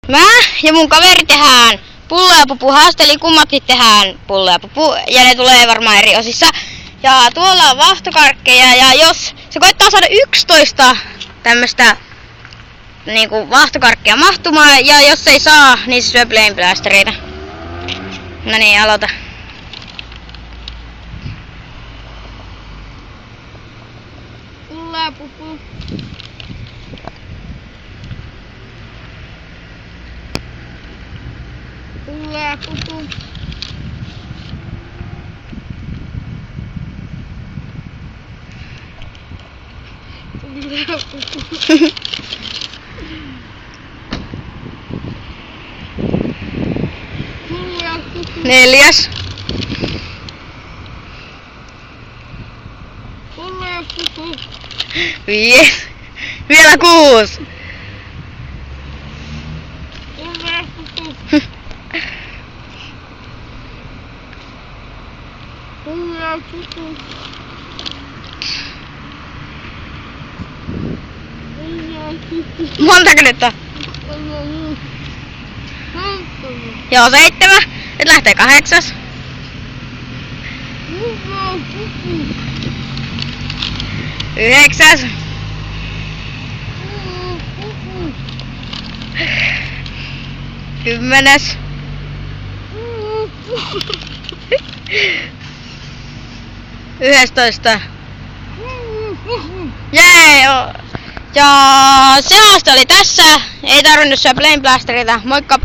Mä ja mun kaveri tehdään Pullo ja Pupu haaste, eli kummatkin tehdään Pullo ja Pupu, ja ne tulee varmaan eri osissa. Ja tuolla on vahtokarkkeja, ja jos se koittaa saada 11 tämmöstä niinku vahtokarkkeja mahtumaan, ja jos ei saa, niin se syö plainblastereita. No niin, aloita. Pullo ja Pupu. Pullo ja Pupu. Pullo ja Pupu. Pullo ja Pupu. 4. Pullo ja Pupu. 5. Vielä 6. Pullo ja Pupu. Pullo ja Pupu. Montako nyt on? Joo, 7. Nyt lähtee 8. 9. 10. 11. Jee! Ja se haaste oli tässä. Ei tarvinnut syödä plainblasterita. Moikka!